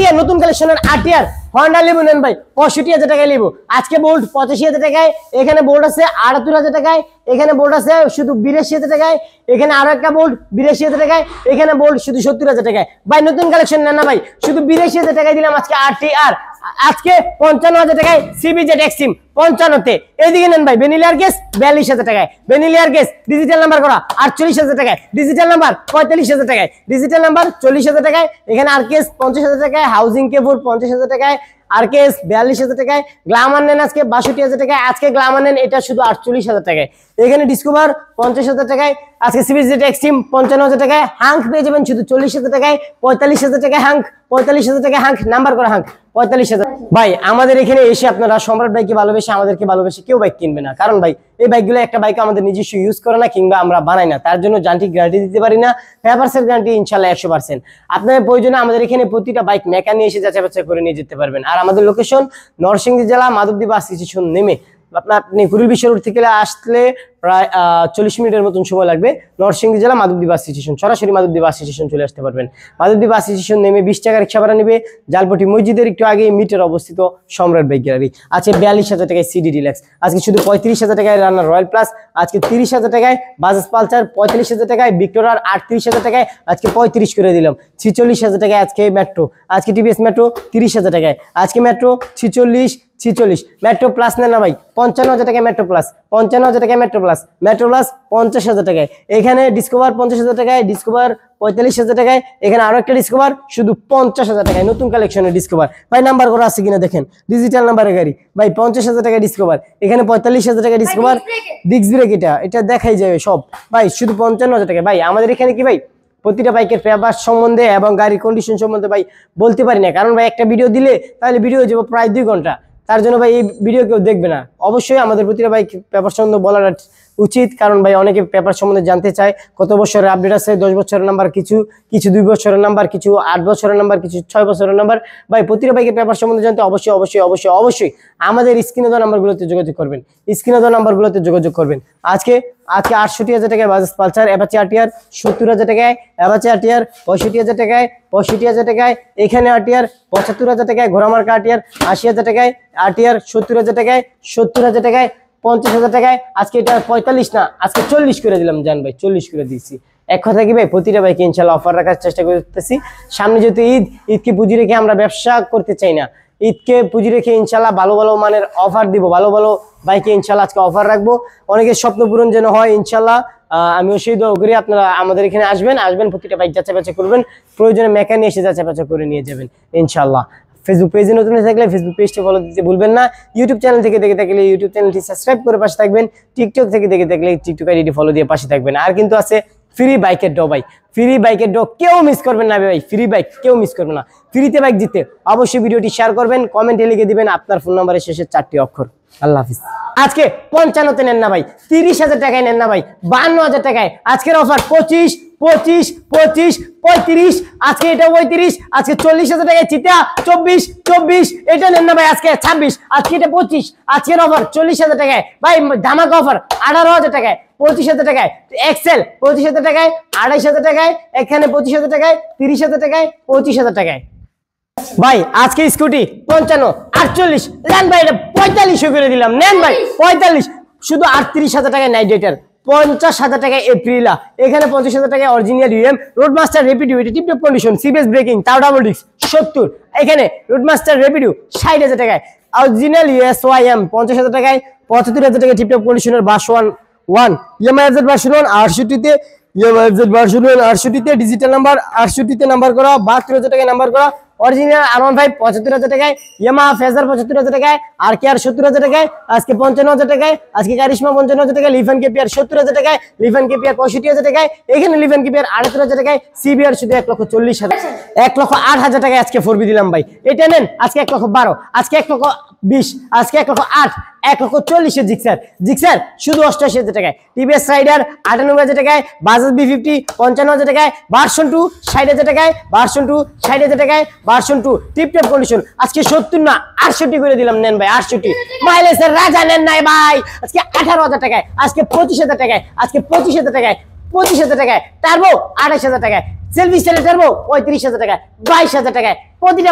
RTR নতুন কালেকশনের RTR Honda লেবু নেন ভাই ৬৫,০০০ টাকায় লেবু। আজকে বোল্ট ৮৫,০০০ টাকায়, এখানে বোল্ট আছে ৭৮,০০০ টাকায়, এখানে বোল্ট আছে শুধু ৮২,০০০ টাকায়, এখানে আরো একটা বোল্ট ৮২,০০০ টাকায়, এখানে বোল্ট শুধু ৭০,০০০ টাকায়। ভাই নতুন কালেকশন নেন না ভাই, শুধু ৮২,০০০ টাকায় দিলাম আজকে আরটিআর। আজকে ৫৫,০০০ টাকায় সিবিজেড এক্সট্রিম ৫৫তে। এদিকে নেন ভাই ভ্যানিলিয়ার গ্যাস ৪২,০০০ টাকায়, ভ্যানিলিয়ার গ্যাস ডিজিটাল নাম্বার করা ৪৮,০০০ টাকায়, ডিজিটাল নাম্বার ৪৫,০০০ টাকায়, ডিজিটাল নাম্বার ৪০,০০০ টাকায়, এখানে আরকেএস ৫০,০০০ টাকায়, হাউজিং কেবল ৫০,০০০ টাকায়, আরকেএস ৪২,০০০ টাকায়, গ্ল্যামার নেন আজকে ৬২,০০০ টাকায়, আজকে গ্ল্যামার নেন এটা শুধু ৪৮,০০০ টাকায়, এখানে ডিসকভার ৫০,০০০ টাকায়, আজকে সিবিজেড এক্সট্রিম ৫৫,০০০ টাকায়, হাঙ্ক পেয়ে যাবেন শুধু ৪০,০০০ টাকায়, ৪৫,০০০ টাকায় হাঙ্ক, ৪৫,০০০ টাকায় হাঙ্ক নাম্বার করা হাঙ্ক ৪৫,০০০। ভাই আমাদের এখানে এসে আপনারা সম্রাট বাইককে ভালোবেসে আমাদেরকে ভালোবেসে কেউ বাইক কিনবে না, কারণ ভাই এই বাইকগুলো একটা বাইক আমাদের নিজস্ব ইউজ করে না কিংবা আমরা বানাই না, তার জন্য যান্ত্রিক গ্যারান্টি দিতে পারি না। পেপারসের গ্যারান্টি ইনশাআল্লাহ 100%। আপনাদের প্রয়োজনে আমাদের এখানে প্রতিটা বাইক মেকানিক এসে যাচাই বাছাই করে নিয়ে যেতে পারবেন। আর আমাদের লোকেশন নরসিংদী জেলা মাধবদী বাস স্টেশন নেমে আপনি কুড়িল বিশ্ব রোড থেকে আসলে প্রায় 40 মিনিটের মতন সময় লাগবে। নরসিংদী জেলা মাধবদী বাস স্টেশন, সরাসরি মাধবদী বাস স্টেশন চলে আসতে পারবেন। মাধবদী বাস স্টেশন নেমে 20 টাকা রিক্সা ভাড়া নেবে। জালপটি মসজিদের একটু আগে মিটার অবস্থিত সম্রাট বাইক গ্যালারি। আজকে ৪২,০০০ টাকায় সিডি ডিলাক্স, আজকে শুধু ৩৫,০০০ টাকায় রানার রয়্যাল প্লাস, আজকে ৩০,০০০ টাকায় বাজাজ পালসার, ৪৫,০০০ টাকায় ভিক্টোরার, ৩৮,০০০ টাকায় আজকে ৩৫ করে দিলাম। ৪৬,০০০ টাকায় আজকে মেট্রো, আজকে টিভিএস মেট্রো ৩০,০০০ টাকায়, আজকে মেট্রো ৪৬ মেট্রো প্লাস নেন না ভাই ৫৫,০০০ টাকায় মেট্রো প্লাস, ৫৫,০০০ টাকায় মেট্রো প্লাস, মেট্রো প্লাস ৫০,০০০ টাকায়, এখানে ডিসকভার ৫০,০০০ টাকায়, ডিসকভার ৪৫,০০০ টাকায়, এখানে আরো একটা ডিসকভার শুধু ৫০,০০০ টাকায় নতুন কালেকশনের ডিসকভার। ভাই নাম্বার করা আছে কিনা দেখেন, ডিজিটাল নাম্বারের গাড়ি ভাই ৫০,০০০ টাকায় ডিসকভার, এখানে ৪৫,০০০ টাকায় ডিসকভার, ডিস্ক ব্রেক এটা দেখাই যাবে সব ভাই শুধু ৫৫,০০০ টাকায়। ভাই আমাদের এখানে কি ভাই প্রতিটা বাইকের পেপার সম্বন্ধে এবং গাড়ির কন্ডিশন সম্বন্ধে ভাই বলতে পারি না, কারণ ভাই একটা ভিডিও দিলে তাহলে ভিডিও হয়ে যাবে প্রায় 2 ঘন্টা, তার জন্য ভাই এই ভিডিও কেউ দেখবে না। অবশ্যই আমাদের প্রতিটা বাইক পেপার সম্বন্ধে বলাটা উচিত, কারণ ভাই অনেকে পেপার সম্বন্ধে জানতে চায়, কত বছরের আপডেট আছে, 10 বছরের নাম্বার, কিছু 2 বছরের নাম্বার, কিছু 8 বছরের নাম্বার, কিছু 6 বছরের নাম্বার। ভাই প্রতিটা বাইকের পেপার সম্বন্ধে জানতে অবশ্যই আমাদের স্ক্রিনে দেওয়া নাম্বারগুলোতে যোগাযোগ করবেন, স্ক্রিনে দেওয়া নাম্বারগুলোতে যোগাযোগ করবেন। আজকে ৬৮,০০০ টাকায় বাজাজ পালসার, অ্যাপাচি আরটিআর ৭০,০০০ টাকায়, অ্যাপাচি আরটিআর ৬৫,০০০ টাকায়, ৬৫,০০০ টাকায়, এখানে আরটিআর ৭৫,০০০ টাকায়, ঘোড়ামার্কা আরটিআর ৮০,০০০ টাকায়, আরটিআর ৭০,০০০ টাকায়, ৭০,০০০ টাকায়, ৫০,০০০ টাকায়, আজকে এটা ৪৫ না আজকে ৪০ করে দিলাম জান ভাই, ৪০ করে দিয়েছি। এক কথা কি ভাই প্রতিটা বাইকে ইনশাআল্লাহ অফার রাখার চেষ্টা করতেছি। সামনে যেহেতু ঈদকে পুঁজি রেখে আমরা ব্যবসা করতে চাই না, ঈদকে পুঁজি রেখে ইনশাআল্লাহ ভালো মানের অফার দিব, ভালো বাইকে ইনশাআল্লাহ আজকে অফার রাখবো, অনেকের স্বপ্ন পূরণ যেন হয় ইনশাআল্লাহ। আমিও সেই দোয়া করি আপনারা আমাদের এখানে আসবেন প্রতিটা বাইক যাচাই বাছাই করবেন, প্রয়োজনে মেকানিক এসে যাচাই বাছাই করে নিয়ে যাবেন ইনশাআল্লাহ। ফেসবুক পেজে নতুন থাকলে ফেসবুক পেজটি ফলো দিতে ভুলবেন না। ইউটিউব চ্যানেল থেকে দেখে থাকলে ইউটিউব চ্যানেলটি সাবস্ক্রাইব করে পাশে থাকবেন। টিকটক থেকে দেখে থাকলে টিকটক আইডি ফলো দিয়ে পাশে থাকবেন। আর কিন্তু আছে ফ্রি বাইকের ড্র, ভাই ফ্রি বাইকের ড্র কেউ মিস করবেন না ভাই, ফ্রি বাইক কেউ মিস করবেন না। ফ্রিতে বাইক জিততে অবশ্যই ভিডিওটি শেয়ার করবেন, কমেন্টে লিখে দিবেন আপনার ফোন নাম্বারের শেষের 4টি অক্ষর। আল্লাহ হাফিজ। আজকে ৫৫তে নেন না ভাই, ৩০,০০০ টাকায় নেন না ভাই, ৫২,০০০ টাকায় আজকের অফার ২৫, ২৫, ২৫, ৩৫, আজকে এটা ৩৫, আজকে ৪০,০০০ টাকায় চিতা ২৪, এটা নেন না ভাই আজকে ২৬, আজকে এটা ২৫, আজকের অফার ৪০,০০০ টাকায় ভাই ধামাকা অফার ১৮,০০০ টাকায়, ২৫,০০০ টাকায় এক্সেল, ২৫,০০০ টাকায়, ২৮,০০০ টাকায়, এখানে ২৫,০০০ টাকায়, ৩০,০০০ টাকায়, ২৫,০০০ টাকায়। ভাই আজকে স্কুটি ৫৫, ৪৮ নেন ভাই, এটা ৪৫ করে দিলাম, নেন ভাই ৪৫, শুধু ৩৮,০০০ টাকায় নাইট রাইডার, ৫০,০০০ টাকায় এপ্রিলা, এখানে ৫০,০০০ টাকায় অরিজিনাল ইউএম রোডমাস্টার রেপিডিউ, এটা টিপটপ কন্ডিশন, সিবিএস ব্রেকিং, তাও ডাবল ডিস্ক ৭০, এখানে রোডমাস্টার রেপিডিউ ৬০,০০০ টাকায়, অরিজিনাল ইউএসওয়াইএম ৫০,০০০ টাকায়, ৭৫,০০০ টাকায় টিপটপ কন্ডিশনের ভার্সন 1, ইএমআইএফজেড ভার্সন 1 ৬৮তে, ইএমআইএফজেড ভার্সন 1 ৬৮তে, ডিজিটাল নাম্বার ৬৮তে নাম্বার করা, ৭২,০০০ টাকায় নাম্বার করা, অরিজিনাল R15 ৭৫,০০০ টাকায়, ইয়ামাহা ফেজার ৭৫,০০০ টাকায়, আরকেআর ৭০,০০০ টাকায়, আজকে ৫৫,০০০ টাকায়, আজকে কারিশমা ৫৫,০০০ টাকায়, লিফান কেপিআর ৭০,০০০ টাকায়, লিফান কেপিআর ৬৫,০০০ টাকায়, এখানে লিফান কেপিআর ৭৮,০০০ টাকায়, সিবিআর শুধু ১,৪০,০০০, ১,০৮,০০০ টাকায় আজকে 4B দিলাম ভাই, এটা নেন আজকে ১,১২,০০০, আজকে ১,২০,০০০, আজকে ১,০৮,০০০, ১,৪০,০০০ জিক্সার শুধু ৮৮,০০০ টাকায়, টিভিএস রাইডার ৯৮,০০০ টাকায়, বাজাজ B50 ৫৫,০০০ টাকায়, ভার্সন 2 ৬০,০০০ টাকায়, ভার্সন 2 ৬০,০০০ টাকায়, ভার্সন 2 টিপটপ কন্ডিশন, আজকে ৭০ না ৬৮ করে দিলাম, নেন ভাই ৬৮, মাইলেজের রাজা নেন নাই ভাই, আজকে ১৮,০০০ টাকায়, আজকে ২৫,০০০ টাকায়, আজকে ২৫,০০০ টাকায়, ২৫,০০০ টাকায়, টার্বো ২৮,০০০ টাকায়, সেলফি স্টাইলের টার্বো ৩৫,০০০ টাকায়, ২২,০০০ টাকায়, প্রতিটা